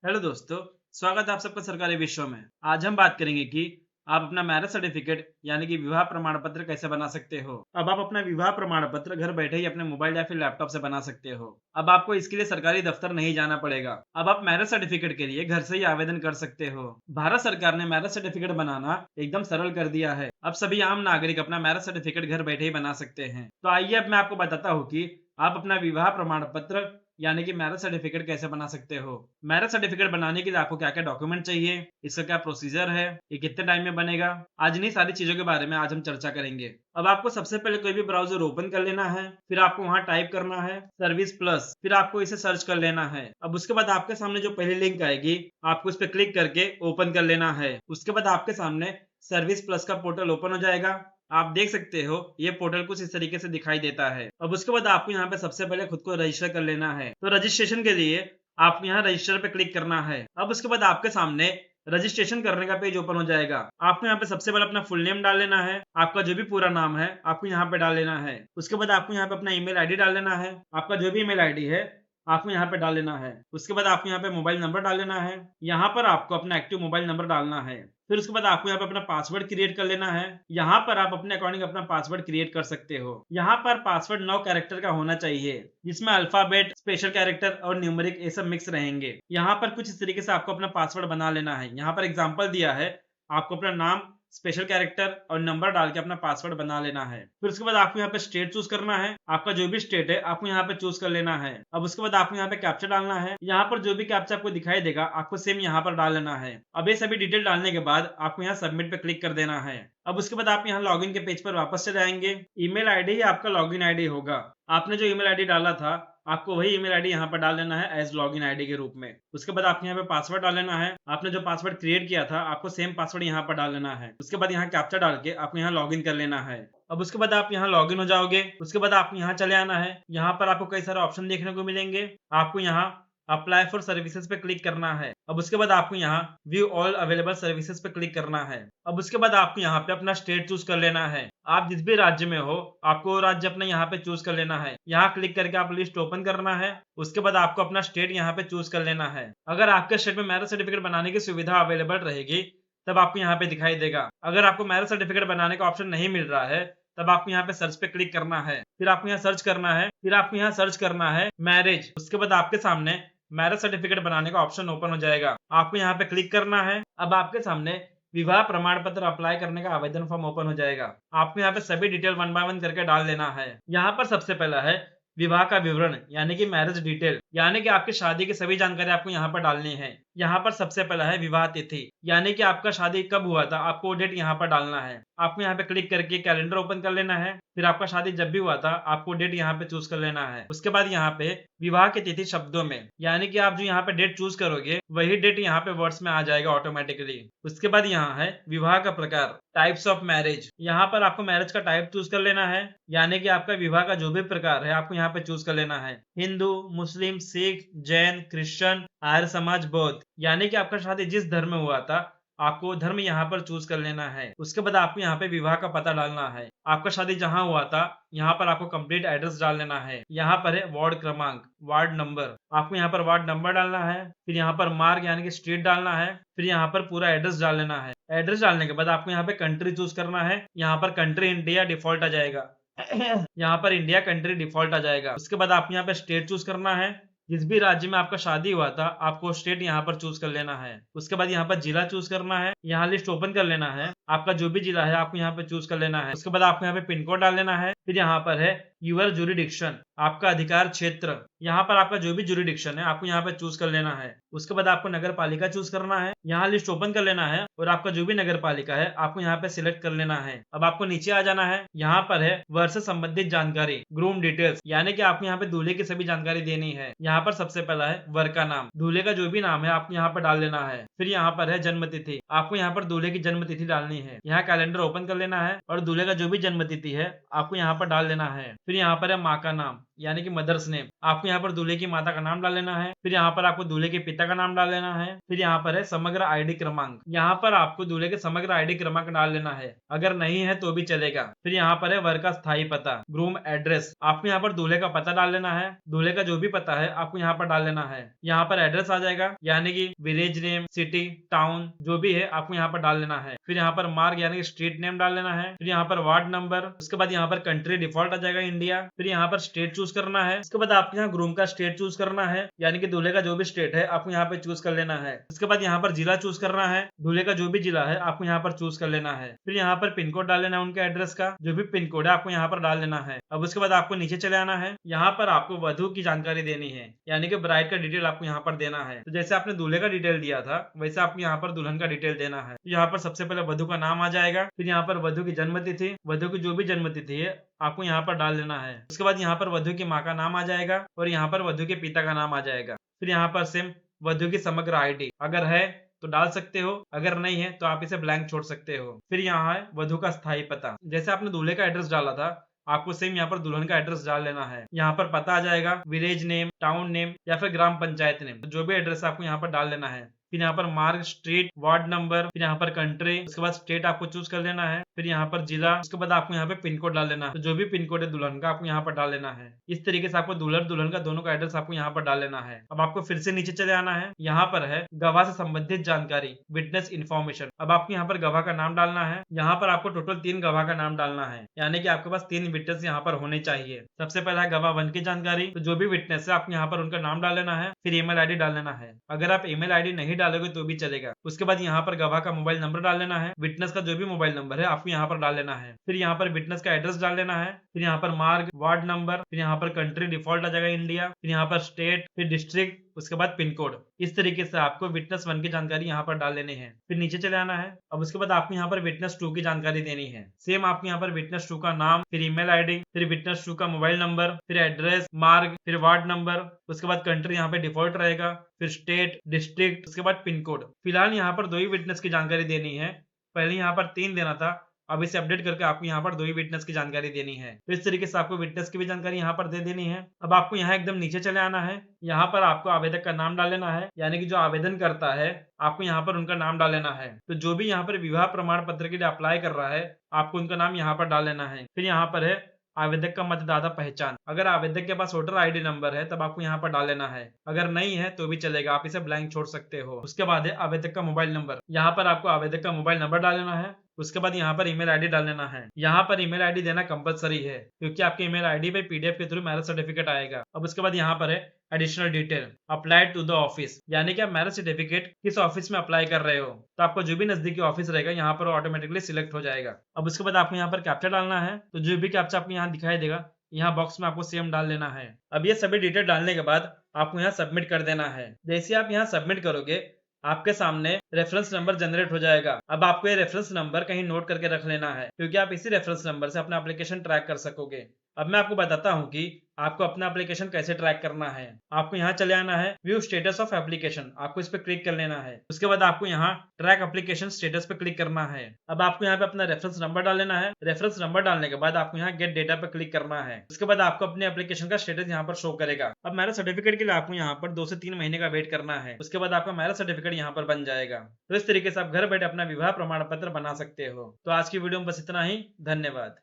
Hello दोस्तों। स्वागत है आप सबका सरकारी विषयों में। आज हम बात करेंगे कि आप अपना मैरिज सर्टिफिकेट यानी कि विवाह प्रमाण पत्र कैसे बना सकते हो। अब आप अपना विवाह प्रमाण पत्र घर बैठे ही अपने मोबाइल या फिर लैपटॉप से बना सकते हो। अब आपको इसके लिए सरकारी दफ्तर नहीं जाना पड़ेगा। अब आप मैरिज सर्टिफिकेट के लिए घर से ही आवेदन कर सकते हो। भारत सरकार ने मैरिज सर्टिफिकेट बनाना एकदम सरल कर दिया है। अब सभी आम नागरिक अपना मैरिज सर्टिफिकेट घर बैठे ही बना सकते हैं। तो आइए अब मैं आपको बताता हूँ कि आप अपना विवाह प्रमाण पत्र यानी कि मैरिज सर्टिफिकेट कैसे बना सकते हो। मैरिज सर्टिफिकेट बनाने के लिए आपको क्या क्या डॉक्यूमेंट चाहिए, इसका क्या प्रोसीजर है, ये कितने टाइम में बनेगा, आज इन्हीं सारी चीजों के बारे में आज हम चर्चा करेंगे। अब आपको सबसे पहले कोई भी ब्राउजर ओपन कर लेना है, फिर आपको वहां टाइप करना है सर्विस प्लस, फिर आपको इसे सर्च कर लेना है। अब उसके बाद आपके सामने जो पहली लिंक आएगी आपको उस पर क्लिक करके ओपन कर लेना है। उसके बाद आपके सामने सर्विस प्लस का पोर्टल ओपन हो जाएगा। आप देख सकते हो ये पोर्टल कुछ इस तरीके से दिखाई देता है। अब उसके बाद आपको यहाँ पे सबसे पहले खुद को रजिस्टर कर लेना है। तो रजिस्ट्रेशन के लिए आपको यहाँ रजिस्टर पे क्लिक करना है। अब उसके बाद आपके सामने रजिस्ट्रेशन करने का पेज ओपन हो जाएगा। आपको यहाँ पे सबसे पहले अपना फुल नेम डाल लेना है, आपका जो भी पूरा नाम है आपको यहाँ पे डाल लेना है। उसके बाद आपको यहाँ पे अपना ईमेल आईडी डाल लेना है, आपका जो भी ईमेल आईडी है आपको यहाँ पे डाल लेना है। उसके बाद आपको यहाँ पे मोबाइल नंबर डाल लेना है, यहाँ पर आपको अपना एक्टिव मोबाइल नंबर डालना है। फिर उसके बाद आपको यहाँ पे अपना पासवर्ड क्रिएट कर लेना है। यहाँ पर आप अपने अकॉर्डिंग अपना पासवर्ड क्रिएट कर सकते हो। यहाँ पर पासवर्ड 9 कैरेक्टर का होना चाहिए, जिसमें अल्फाबेट, स्पेशल कैरेक्टर और न्यूमेरिक ये सब मिक्स रहेंगे। यहाँ पर कुछ इस तरीके से आपको अपना पासवर्ड बना लेना है। यहाँ पर एग्जाम्पल दिया है, आपको अपना नाम, स्पेशल कैरेक्टर और नंबर डाल के अपना पासवर्ड बना लेना है। फिर उसके बाद आपको यहाँ पे स्टेट चूज करना है, आपका जो भी स्टेट है आपको यहाँ पे चूज कर लेना है। अब उसके बाद आपको यहाँ पे कैप्चा डालना है। यहाँ पर जो भी कैप्चा आपको दिखाई देगा आपको सेम यहाँ पर डाल लेना है। अब ये सभी डिटेल डालने के बाद आपको यहाँ सबमिट पे क्लिक कर देना है। अब उसके बाद आप यहाँ लॉगिन के पेज पर वापस चले आएंगे। ईमेल आईडी ही आपका लॉगिन आईडी होगा। आपने जो ईमेल आईडी डाला था आपको वही ईमेल आईडी यहाँ पर डाल देना है एज लॉगिन आईडी के रूप में। उसके बाद आपको यहाँ पे पासवर्ड डाल लेना है। आपने जो पासवर्ड क्रिएट किया था आपको सेम पासवर्ड यहाँ पर डाल लेना है। उसके बाद यहाँ कैप्चा डाल के आपको यहाँ लॉगिन कर लेना है। अब उसके बाद आप यहाँ लॉगिन हो जाओगे। उसके बाद आपको यहाँ चले आना है। यहाँ पर आपको कई सारे ऑप्शन देखने को मिलेंगे। आपको यहाँ अप्लाई फॉर सर्विसेज पे क्लिक करना है। अब उसके बाद आपको यहाँ व्यू ऑल अवेलेबल सर्विसेज पे क्लिक करना है। अब उसके बाद आपको यहाँ पे अपना स्टेट चूज कर लेना है। आप जिस भी राज्य में हो आपको राज्य अपना यहाँ पे चूज कर लेना है। यहाँ क्लिक करके आप लिस्ट ओपन करना है। उसके बाद आपको अपना स्टेट यहाँ पे चूज कर लेना है। अगर आपके स्टेट में मैरिज सर्टिफिकेट बनाने की सुविधा अवेलेबल रहेगी तब आपको यहाँ पे दिखाई देगा। अगर आपको मैरिज सर्टिफिकेट बनाने का ऑप्शन नहीं मिल रहा है तब आपको यहाँ पे सर्च पे क्लिक करना है। फिर आपको यहाँ सर्च करना है, फिर आपको यहाँ सर्च करना है मैरिज। उसके बाद आपके सामने मैरिज सर्टिफिकेट बनाने का ऑप्शन ओपन हो जाएगा। आपको यहाँ पे क्लिक करना है। अब आपके सामने विवाह प्रमाण पत्र अप्लाई करने का आवेदन फॉर्म ओपन हो जाएगा। आपको यहाँ पे सभी डिटेल 1 बाय 1 करके डाल देना है। यहाँ पर सबसे पहला है विवाह का विवरण यानी कि मैरिज डिटेल, यानी कि आपकी शादी की सभी जानकारी आपको यहाँ पर डालनी है। यहाँ पर सबसे पहला है विवाह तिथि, यानी कि आपका शादी कब हुआ था आपको वो डेट यहाँ पर डालना है। आपको यहाँ पे क्लिक करके कैलेंडर ओपन कर लेना है। फिर आपका शादी जब भी हुआ था आपको डेट यहाँ पे चूज कर लेना है। उसके बाद यहाँ पे विवाह की तिथि शब्दों में, यानी कि आप जो यहाँ पे डेट चूज करोगे वही डेट यहाँ पे वर्ड्स में आ जाएगा ऑटोमेटिकली। उसके बाद यहाँ है विवाह का प्रकार, टाइप्स ऑफ मैरिज। यहाँ पर आपको मैरिज का टाइप चूज कर लेना है, यानी कि आपका विवाह का जो भी प्रकार है आपको यहाँ पे चूज कर लेना है। हिंदू, मुस्लिम, सिख, जैन, क्रिश्चियन, आर्य समाज, बौद्ध, यानी कि आपका शादी जिस धर्म में हुआ था आपको धर्म यहाँ पर चूज कर लेना है। उसके बाद आपको यहाँ पे विवाह का पता डालना है। आपका शादी जहाँ हुआ था यहाँ पर आपको कंप्लीट एड्रेस डाल लेना है। यहाँ पर है वार्ड क्रमांक, वार्ड नंबर, आपको यहाँ पर वार्ड नंबर डालना है। फिर यहाँ पर मार्ग यानी कि स्ट्रीट डालना है। फिर यहाँ पर पूरा एड्रेस डाल लेना है। एड्रेस डालने के बाद आपको यहाँ पे कंट्री चूज करना है। यहाँ पर कंट्री इंडिया डिफॉल्ट आ जाएगा। यहाँ पर इंडिया कंट्री डिफॉल्ट आ जाएगा। उसके बाद आपको यहाँ पे स्टेट चूज करना है। जिस भी राज्य में आपका शादी हुआ था आपको स्टेट यहाँ पर चूज कर लेना है। उसके बाद यहाँ पर जिला चूज करना है। यहाँ लिस्ट ओपन कर लेना है। आपका जो भी जिला है आपको यहाँ पे चूज कर लेना है। उसके बाद आपको यहाँ पे पिन कोड डाल लेना है। फिर यहाँ पर है यूर जुरिडिक्शन, आपका अधिकार क्षेत्र। यहाँ पर आपका जो भी जुरिडिक्शन है आपको यहाँ पे चूज कर लेना है। उसके बाद आपको नगर पालिका चूज करना है। यहाँ लिस्ट ओपन कर लेना है और आपका जो भी नगर पालिका है आपको यहाँ पे सिलेक्ट कर लेना है। अब आपको नीचे आ जाना है। यहाँ पर है वर से संबंधित जानकारी, ग्रूम डिटेल्स, यानी कि आपको यहाँ पे दूल्हे की सभी जानकारी देनी है। यहाँ पर सबसे पहला है वर का नाम, दूल्हे का जो भी नाम है आपको यहाँ पर डाल लेना है। फिर यहाँ पर है जन्म तिथि, आपको यहाँ पर दूल्हे की जन्म तिथि डालनी है। यहाँ कैलेंडर ओपन कर लेना है और दूल्हे का जो भी जन्म तिथि है आपको यहाँ पर डाल लेना है। फिर यहाँ पर है माँ का नाम, यानी कि मदर्स नेम। आपको यहाँ पर दूल्हे की माता का नाम डाल लेना है। फिर यहाँ पर आपको दूल्हे के पिता का नाम डाल लेना है। फिर यहाँ पर है समग्र आईडी क्रमांक। यहाँ पर आपको दूल्हे के समग्र आईडी क्रमांक डाल लेना है, अगर नहीं है तो भी चलेगा। फिर यहाँ पर है वर का स्थायी पता, ग्रूम एड्रेस। आपको यहाँ पर दूल्हे का पता डाल लेना है। दूल्हे का जो भी पता है आपको यहाँ पर डाल लेना है। यहाँ पर एड्रेस आ जाएगा, यानी कि विलेज नेम, सिटी, टाउन जो भी है आपको यहाँ पर डाल लेना है। फिर यहाँ पर मार्ग यानी कि स्ट्रीट नेम डाल लेना है। फिर यहाँ पर वार्ड नंबर। उसके बाद यहाँ पर कंट्री डिफॉल्ट आ जाएगा इंडिया। फिर यहाँ पर स्टेट चूज करना है। उसके बाद आपको यहाँ ग्रूम का स्टेट चूज करना है, यानी कि दूल्हे का जो भी स्टेट है आपको यहाँ पे चूज कर लेना है। उसके बाद यहाँ पर जिला चूज करना है। दूल्हे का जो भी जिला है आपको यहाँ पर चूज कर लेना है। फिर यहाँ पर पिन कोड डाल लेना है, उनके एड्रेस का जो भी पिन कोड है आपको यहाँ पर डाल लेना है। अब उसके बाद आपको नीचे चले आना है। यहाँ पर आपको वधु की जानकारी देनी है, यानी कि ब्राइड का डिटेल आपको यहाँ पर देना है। तो जैसे आपने दूल्हे का डिटेल दिया था वैसे आपको यहाँ पर दुल्हन का डिटेल देना है। यहाँ पर सबसे पहले वधु का नाम आ जाएगा। फिर यहाँ पर वधु की जन्म तिथि, वधु की जो भी जन्म तिथि है आपको यहाँ पर डाल लेना है। उसके बाद यहाँ पर वधु की माँ का नाम आ जाएगा और यहाँ पर वधु के पिता का नाम आ जाएगा। फिर यहाँ पर सेम वधु की समग्र आईडी, अगर है तो डाल सकते हो, अगर नहीं है तो आप इसे ब्लैंक छोड़ सकते हो। फिर यहाँ है वधु का स्थायी पता। जैसे आपने दूल्हे का एड्रेस डाला था आपको सेम यहाँ पर दुल्हन का एड्रेस डाल लेना है। यहाँ पर पता आ जाएगा, विलेज नेम, टाउन नेम या फिर ग्राम पंचायत नेम, तो जो भी एड्रेस आपको यहाँ पर डाल लेना है। फिर यहाँ पर मार्ग, स्ट्रीट, वार्ड नंबर, फिर यहाँ पर कंट्री, उसके बाद स्टेट आपको चूज कर लेना है। फिर यहाँ पर जिला, उसके बाद आपको यहाँ पे पिन कोड डाल लेना है। तो जो भी पिन कोड है दुल्हन का आपको यहाँ पर डाल लेना है। इस तरीके से आपको दुल्हन का दोनों का एड्रेस आपको यहाँ पर डाल लेना है। अब आपको फिर से नीचे चले आना है। यहाँ पर है गवाह से संबंधित जानकारी, विटनेस इन्फॉर्मेशन। अब आपको यहाँ पर गवाह का नाम डालना है। यहाँ पर आपको टोटल 3 गवाह का नाम डालना है, यानी कि आपके पास 3 विटनेस यहाँ पर होने चाहिए। सबसे पहला है गवाह 1 की जानकारी, तो जो भी विटनेस है आपको यहाँ पर उनका नाम डाल लेना है। फिर ईमेल आईडी डाल लेना है, अगर आप ईमेल आईडी नहीं डालोगे तो भी चलेगा। उसके बाद यहाँ पर गवाह का मोबाइल नंबर डाल लेना है। विटनेस का जो भी मोबाइल नंबर है आपको यहाँ पर डाल लेना है। फिर यहाँ पर विटनेस का एड्रेस डाल लेना है। फिर यहाँ पर मार्ग, वार्ड नंबर, फिर यहाँ पर कंट्री डिफॉल्ट आ जाएगा इंडिया, फिर यहाँ पर स्टेट, फिर डिस्ट्रिक्ट, उसके बाद पिन कोड। इस तरीके से आपको विटनेस 1 की जानकारी यहाँ पर डाल लेनी है। फिर नीचे चले आना है। अब उसके बाद आपको यहाँ पर विटनेस 2 की जानकारी देनी है। सेम आपको यहाँ पर विटनेस 2 का नाम, फिर ईमेल आईडी, फिर विटनेस 2 का मोबाइल नंबर, फिर एड्रेस, मार्ग, फिर वार्ड नंबर, उसके बाद कंट्री यहाँ पे डिफॉल्ट रहेगा, फिर स्टेट, डिस्ट्रिक्ट, उसके बाद पिन कोड। फिलहाल यहाँ पर 2 ही विटनेस की जानकारी देनी है, पहले यहाँ पर 3 देना था, अब इसे अपडेट करके आपको यहाँ पर 2 ही विटनेस की जानकारी देनी है। तो इस तरीके से आपको विटनेस की भी जानकारी यहाँ पर दे देनी है। अब आपको यहाँ एकदम नीचे चले आना है। यहाँ पर आपको आवेदक का नाम डाल लेना है, यानी कि जो आवेदन करता है आपको यहाँ पर उनका नाम डाल लेना है। तो जो भी यहाँ पर विवाह प्रमाण पत्र के लिए अप्लाई कर रहा है आपको उनका नाम यहाँ पर डाल लेना है। फिर यहाँ पर है आवेदक का मतदाता पहचान, अगर आवेदक के पास वोटर आईडी नंबर है तब आपको यहाँ पर डाल लेना है, अगर नहीं है तो भी चलेगा, आप इसे ब्लैंक छोड़ सकते हो। उसके बाद है आवेदक का मोबाइल नंबर, यहाँ पर आपको आवेदक का मोबाइल नंबर डाल लेना है। उसके बाद यहाँ पर ईमेल आईडी डाल लेना है। यहाँ पर ईमेल आईडी देना कंपलसरी है क्योंकि आपके ईमेल आईडी पे पीडीएफ के थ्रू मैरिज सर्टिफिकेट आएगा। अब उसके बाद यहाँ पर है additional detail applied to the office, यानी कि आप मैरिज सर्टिफिकेट किस ऑफिस में अप्लाई कर रहे हो, तो आपको जो भी नजदीकी ऑफिस रहेगा यहाँ पर ऑटोमेटिकली सिलेक्ट हो जाएगा। अब उसके बाद आपको यहाँ पर कैप्चा डालना है, तो जो भी कैप्चा आपको यहाँ दिखाई देगा यहाँ बॉक्स में आपको सेम डाल लेना है। अब ये सभी डिटेल डालने के बाद आपको यहाँ सबमिट कर देना है। जैसे आप यहाँ सबमिट करोगे आपके सामने रेफरेंस नंबर जनरेट हो जाएगा। अब आपको ये रेफरेंस नंबर कहीं नोट करके रख लेना है क्योंकि आप इसी रेफरेंस नंबर से अपना एप्लीकेशन ट्रैक कर सकोगे। अब मैं आपको बताता हूँ कि आपको अपना एप्लीकेशन कैसे ट्रैक करना है। आपको यहाँ चले आना है, व्यू स्टेटस ऑफ एप्लीकेशन, आपको इस पर क्लिक कर लेना है। उसके बाद आपको यहाँ ट्रैक एप्लीकेशन स्टेटस पे क्लिक करना है। अब आपको यहाँ पे अपना रेफरेंस नंबर डाल लेना है। रेफरेंस नंबर डालने के बाद आपको यहाँ गेट डेटा पे क्लिक करना है। उसके बाद आपको अपने एप्लीकेशन का स्टेटस यहाँ पर शो करेगा। अब मैरिज सर्टिफिकेट के लिए आपको यहाँ पर 2 से 3 महीने का वेट करना है। उसके बाद आपका मैरिज सर्टिफिकेट यहाँ पर बन जाएगा। तो इस तरीके से आप घर बैठे अपना विवाह प्रमाण पत्र बना सकते हो। तो आज की वीडियो में बस इतना ही, धन्यवाद।